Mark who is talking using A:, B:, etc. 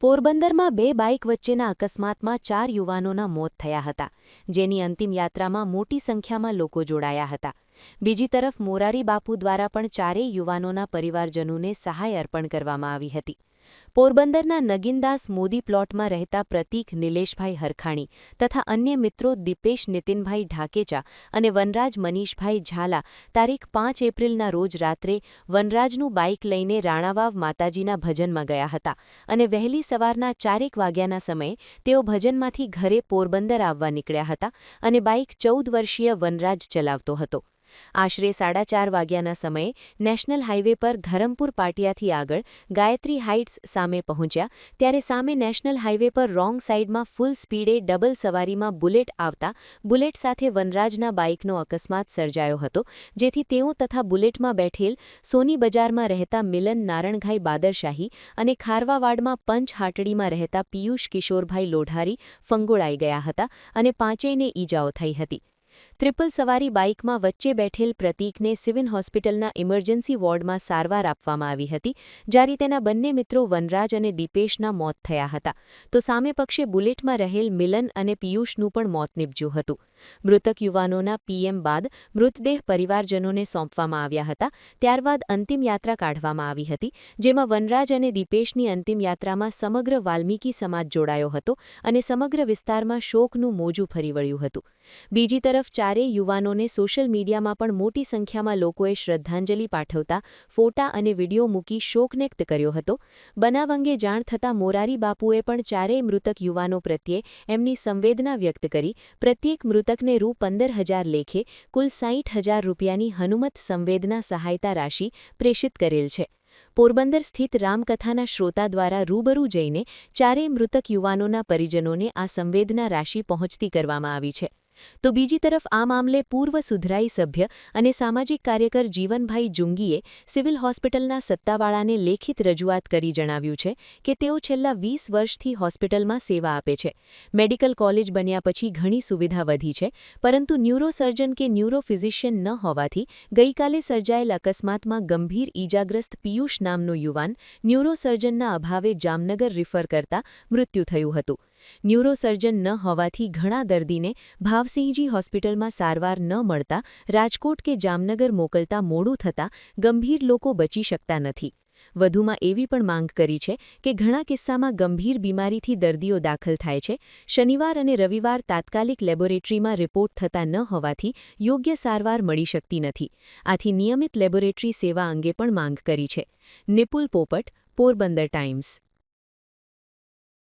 A: પોરબંદરમાં બે બાઇક વચ્ચેના અકસ્માતમાં 4 યુવાનોના મોત થયા હતા, જેની અંતિમ યાત્રામાં મોટી સંખ્યામાં લોકો જોડાયા હતા. બીજી તરફ મોરારી બાપુ દ્વારા પણ ચારેય યુવાનોના પરિવારજનોને સહાય અર્પણ કરવામાં આવી હતી. પોરબંદરના નગીનદાસ મોદી પ્લોટમાં રહેતા પ્રતીક નિલેશભાઈ હરખાણી તથા અન્ય મિત્રો દીપેશ નીતિનભાઈ ઢાકેચા અને વનરાજ મનીષભાઈ ઝાલા તારીખ 5 એપ્રિલના રોજ રાત્રે વનરાજનું બાઇક લઈને રાણાવાવ માતાજીના ભજનમાં ગયા હતા અને વહેલી સવારના 4 વાગ્યાના સમયે તેઓ ભજનમાંથી ઘરે પોરબંદર આવવા નીકળ્યા હતા અને બાઇક 14 વર્ષીય વનરાજ ચલાવતો હતો. આશરે 4:30 વાગ્યાના સમયે નેશનલ હાઇવે પર ધરમપુર પાટિયાથી આગળ ગાયત્રી હાઇટ્સ સામે પહોંચ્યા ત્યારે સામે નેશનલ હાઇવે પર રોંગ સાઇડમાં ફૂલ સ્પીડે ડબલ સવારીમાં બુલેટ આવતા બુલેટ સાથે વનરાજના બાઇકનો અકસ્માત સર્જાયો હતો, જેથી તેઓ તથા બુલેટમાં બેઠેલ સોની બજારમાં રહેતા મિલન નારણભાઈ બાદરશાહી અને ખારવાવાડમાં પંચ હાટડીમાં રહેતા પિયુષ કિશોરભાઈ લોઢારી ફંગોળાઈ ગયા હતા અને પાંચેયને ઈજાઓ થઈ હતી. ટ્રિપલ સવારી બાઇકમાં વચ્ચે બેઠેલ પ્રતીકને સિવિલ હોસ્પિટલના ઇમરજન્સી વોર્ડમાં સારવાર આપવામાં આવી હતી, જ્યારે તેના બંને મિત્રો વનરાજ અને દીપેશના મોત થયા હતા, તો સામે પક્ષે બુલેટમાં રહેલ મિલન અને પિયુષનું પણ મોત નીપજ્યું હતું. મૃતક યુવાનોના પીએમ બાદ મૃતદેહ પરિવારજનોને સોંપવામાં આવ્યા હતા. ત્યારબાદ અંતિમ યાત્રા કાઢવામાં આવી હતી, જેમાં વનરાજ અને દીપેશની અંતિમ યાત્રામાં સમગ્ર વાલ્મીકી સમાજ જોડાયો હતો અને સમગ્ર વિસ્તારમાં શોકનું મોજું ફરી વળ્યું હતું. બીજી તરફ ચારેય યુવાનોને સોશિયલ મીડિયામાં પણ મોટી સંખ્યામાં લોકોએ શ્રદ્ધાંજલિ પાઠવતા ફોટા અને વિડીયો મૂકી શોક વ્યક્ત કર્યો હતો. બનાવ અંગે જાણ થતાં મોરારી બાપુએ પણ ચારેય મૃતક યુવાનો પ્રત્યે એમની સંવેદના વ્યક્ત કરી પ્રત્યેક મૃતકને રૂ15,000 લેખે કુલ 60,000 રૂપિયાની હનુમત સંવેદના સહાયતા રાશિ પ્રેષિત કરેલ છે. પોરબંદર સ્થિત રામકથાના શ્રોતા દ્વારા રૂબરૂ જઈને ચારેય મૃતક યુવાનોના પરિજનોને આ સંવેદના રાશિ પહોંચતી કરવામાં આવી છે. તો બીજી તરફ આ મામલે પૂર્વ સુધરાઈ સભ્ય અને સામાજિક કાર્યકર જીવનભાઈ જુંગીએ સિવિલ હોસ્પિટલના સત્તાવાળાને લેખિત રજૂઆત કરી જણાવ્યું છે કે તેઓ છેલ્લા 20 વર્ષથી હોસ્પિટલમાં સેવા આપે છે. મેડિકલ કોલેજ બન્યા પછી ઘણી સુવિધા વધી છે, પરંતુ ન્યુરોસર્જન કે ન્યુરોફિઝિશિયન ન હોવાથી ગઈકાલે સર્જાયેલ અકસ્માતમાં ગંભીર ઈજાગ્રસ્ત પિયુષ નામનો યુવાન ન્યુરોસર્જનના અભાવે જામનગર રિફર કરતા મૃત્યુ થયું હતું. ન્યુરોસર્જન ન હોવાથી ઘણા દર્દીને ભાવસિંહજી હોસ્પિટલમાં સારવાર ન મળતા રાજકોટ કે જામનગર મોકલતા મોડું થતાં ગંભીર લોકો બચી શકતા નથી. વધુમાં એવી પણ માંગ કરી છે કે ઘણા કિસ્સામાં ગંભીર બીમારીથી દર્દીઓ દાખલ થાય છે. શનિવાર અને રવિવાર તાત્કાલિક લેબોરેટરીમાં રિપોર્ટ થતા ન હોવાથી યોગ્ય સારવાર મળી શકતી નથી. આથી નિયમિત લેબોરેટરી સેવા અંગે પણ માંગ કરી છે. નિપુલ પોપટ, પોરબંદર ટાઈમ્સ.